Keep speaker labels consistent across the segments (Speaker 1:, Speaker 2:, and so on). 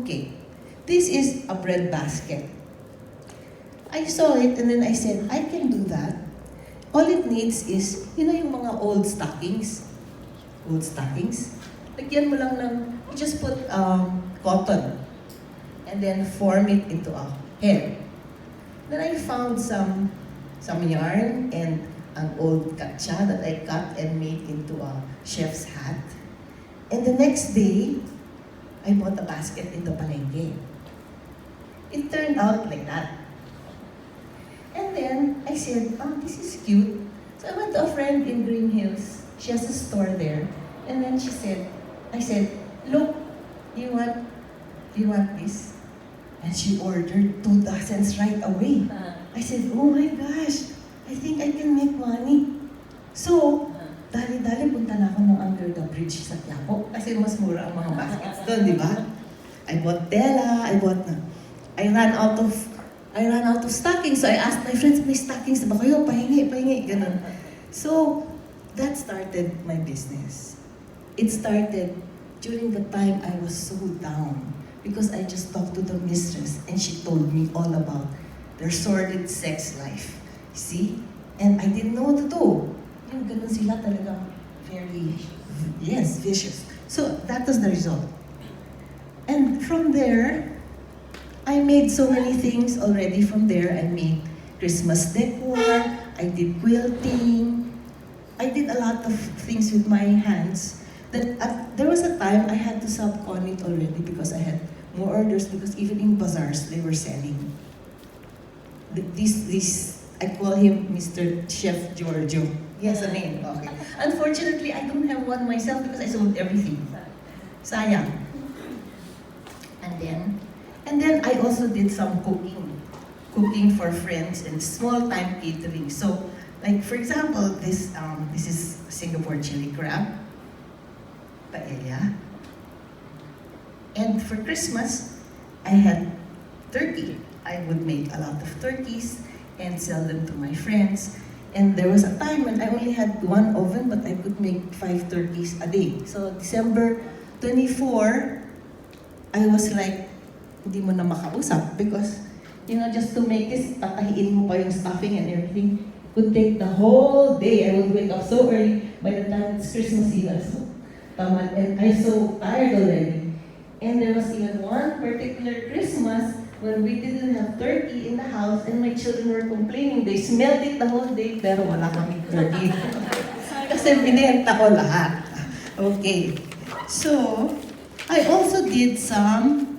Speaker 1: Okay, this is a bread basket. I saw it and then I said, I can do that. All it needs is, yung mga old stockings? Old stockings? Lagyan mo lang ng, you just put cotton and then form it into a head. Then I found some yarn and an old katsa that I cut and made into a chef's hat. And the next day, I bought a basket in the palengke. It turned out like that. And then I said, oh, this is cute. So I went to a friend in Green Hills. She has a store there. And then I said, look, do you want this? And she ordered 2 dozens right away. I said, oh my gosh, I think I can make money. So, dali-dali punta na ako ng under the bridge sa Quiapo kasi mas mura ang mga baskets doon, di ba? I bought tela, I ran out of stockings. So I asked my friends, may stockings na ba kayo? Pahingi, ganun. So, that started my business. It started during the time I was so down because I just talked to the mistress and she told me all about their sordid sex life. See? And I didn't know what to do. Yung ganun sila talagang very, vicious. So that was the result. And from there, I made so many things already from there. I made Christmas decor, I did quilting, I did a lot of things with my hands. There was a time I had to subcon it already because I had more orders because even in bazaars, they were selling. I call him Mr. Chef Giorgio. He has a name, okay. Unfortunately, I don't have one myself because I sold everything. Sayang. And then I also did some cooking for friends and small-time catering. So, like for example, this is Singapore chili crab, paella. And for Christmas, I had turkey. I would make a lot of turkeys and sell them to my friends. And there was a time when I only had 1 oven, but I could make 5 turkeys a day. So December 24, I was like, hindi mo na makausap because, just to make this, tatahiin mo pa yung stuffing and everything would take the whole day. I would wake up so early. By the time it's Christmas Eve, and I'm so tired already. And there was even one particular Christmas when we didn't have turkey in the house and my children were complaining. They smelled it the whole day, pero wala kaming turkey. Kasi binenta ko lahat. Okay. So, I also did some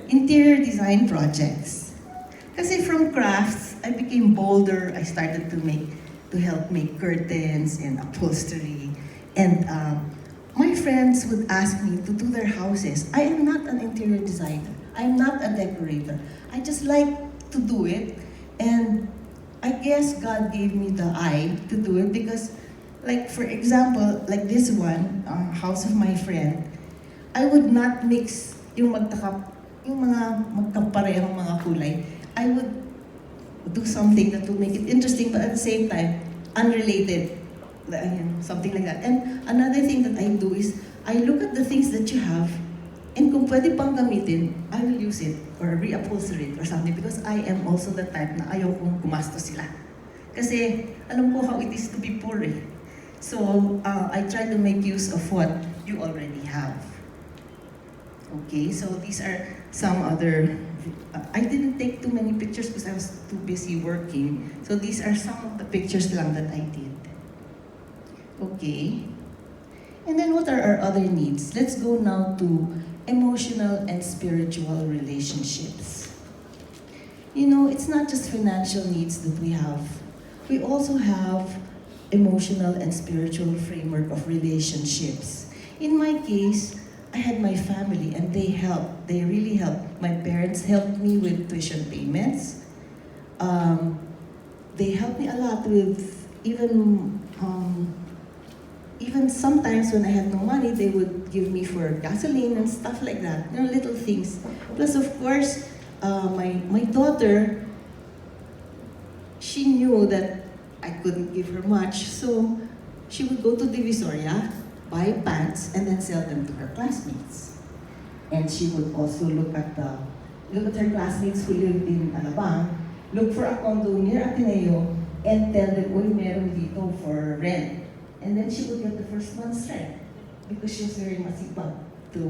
Speaker 1: interior design projects. Kasi from crafts, I became bolder. I started to help make curtains and upholstery. And my friends would ask me to do their houses. I am not an interior designer. I'm not a decorator. I just like to do it. And I guess God gave me the eye to do it because, like for example, like this one, house of my friend, I would not mix yung mga magkaparehong mga kulay. I would do something that would make it interesting but at the same time, unrelated. Something like that. And another thing that I do is, I look at the things that you have and kung pwede pang gamitin, I will use it or reupholster it or something because I am also the type na ayaw kong gumastos sila. Kasi alam ko how it is to be poor eh. So, I try to make use of what you already have. Okay, so these are some other, I didn't take too many pictures because I was too busy working. So these are some of the pictures lang that I did. Okay, and then what are our other needs? Let's go now to emotional and spiritual relationships. It's not just financial needs that we have. We also have emotional and spiritual framework of relationships. In my case, I had my family and they helped. They really helped. My parents helped me with tuition payments. They helped me a lot with even sometimes when I had no money, they would give me for gasoline and stuff like that. Little things. Plus, of course, my daughter, she knew that I couldn't give her much, so she would go to Divisoria, buy pants, and then sell them to her classmates. And she would also look at her classmates who lived in Alabang, look for a condo near Ateneo, and tell them, uy, meron dito for rent. And then she would get the first month's rent because she was very masipag to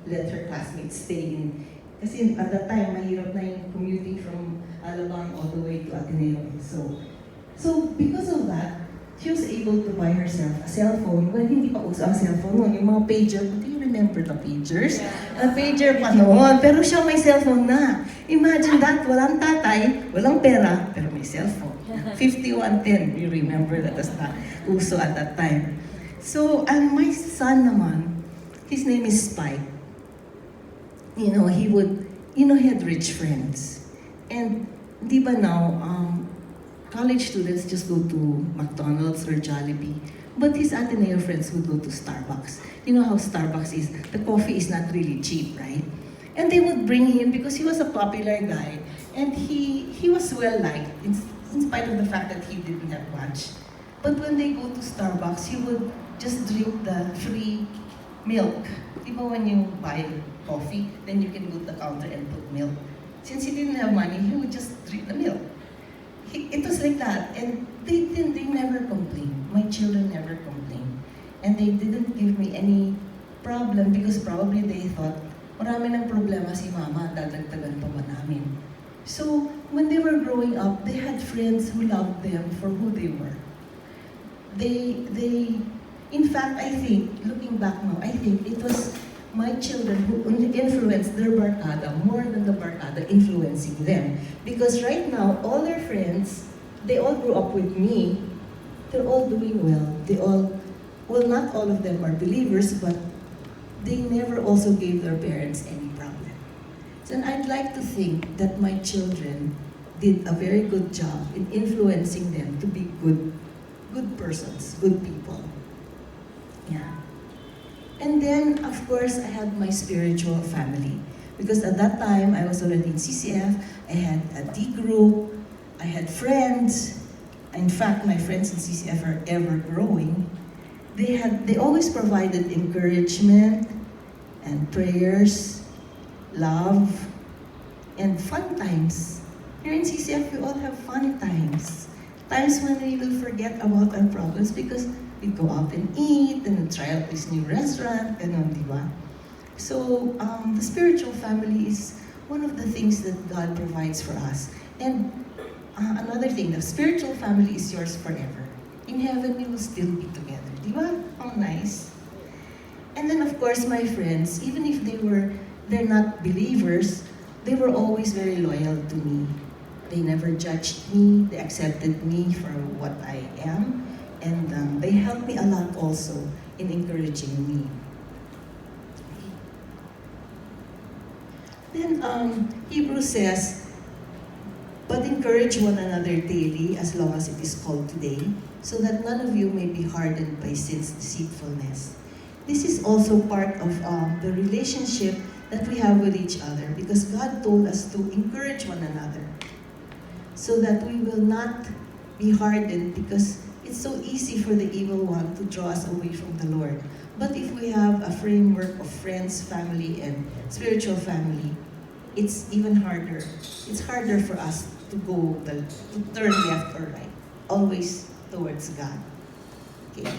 Speaker 1: let her classmates stay in. Kasi at that time, mahirap na yung commuting from Alabang all the way to Ateneo. So because of that, she was able to buy herself a cell phone. Well, hindi pa uso ang cellphone noon, yung mga pager. Do you remember the pagers? A pager pa noon, pero siya may cellphone na. Imagine that, walang tatay, walang pera, pero may cellphone. 5110, you remember that was not uso at that time. So, and my son naman, his name is Spike. He had rich friends. And di ba now, college students just go to McDonald's or Jollibee, but his Ateneo friends would go to Starbucks. You know how Starbucks is, the coffee is not really cheap, right? And they would bring him because he was a popular guy, and he was well-liked, in spite of the fact that he didn't have much. But when they go to Starbucks, he would just drink the free milk. Even when you buy coffee, then you can go to the counter and put milk. Since he didn't have money, he would just drink the milk. It was like that, and they never complained. My children never complained. And they didn't give me any problem because probably they thought, marami ng problema si mama, dadagdagan pa ba namin? So, when they were growing up, they had friends who loved them for who they were. In fact, I think, looking back now, I think it was my children who influenced their barkada more than the barkada influencing them. Because right now, all their friends, they all grew up with me. They're all doing well. Well, not all of them are believers, but they never also gave their parents any problem. So, and I'd like to think that my children did a very good job in influencing them to be good persons, good people. Yeah. And then, of course, I had my spiritual family. Because at that time, I was already in CCF, I had a D group, I had friends. In fact, my friends in CCF are ever growing. They always provided encouragement and prayers, love, and fun times. Here in CCF, we all have fun times. Times when we will forget about our problems because we go out and eat and try out this new restaurant, ganun, di ba? So, the spiritual family is one of the things that God provides for us. And another thing, the spiritual family is yours forever. In heaven, we will still be together. Di ba? How nice. And then, of course, my friends, even if they're not believers, they were always very loyal to me. They never judged me. They accepted me for what I am. And they helped me a lot also in encouraging me. Then Hebrews says, but encourage one another daily as long as it is called today, so that none of you may be hardened by sin's deceitfulness. This is also part of the relationship that we have with each other, because God told us to encourage one another so that we will not be hardened, because it's so easy for the evil one to draw us away from the Lord. But if we have a framework of friends, family, and spiritual family, it's even harder. It's harder for us to turn left or right, always towards God. Okay.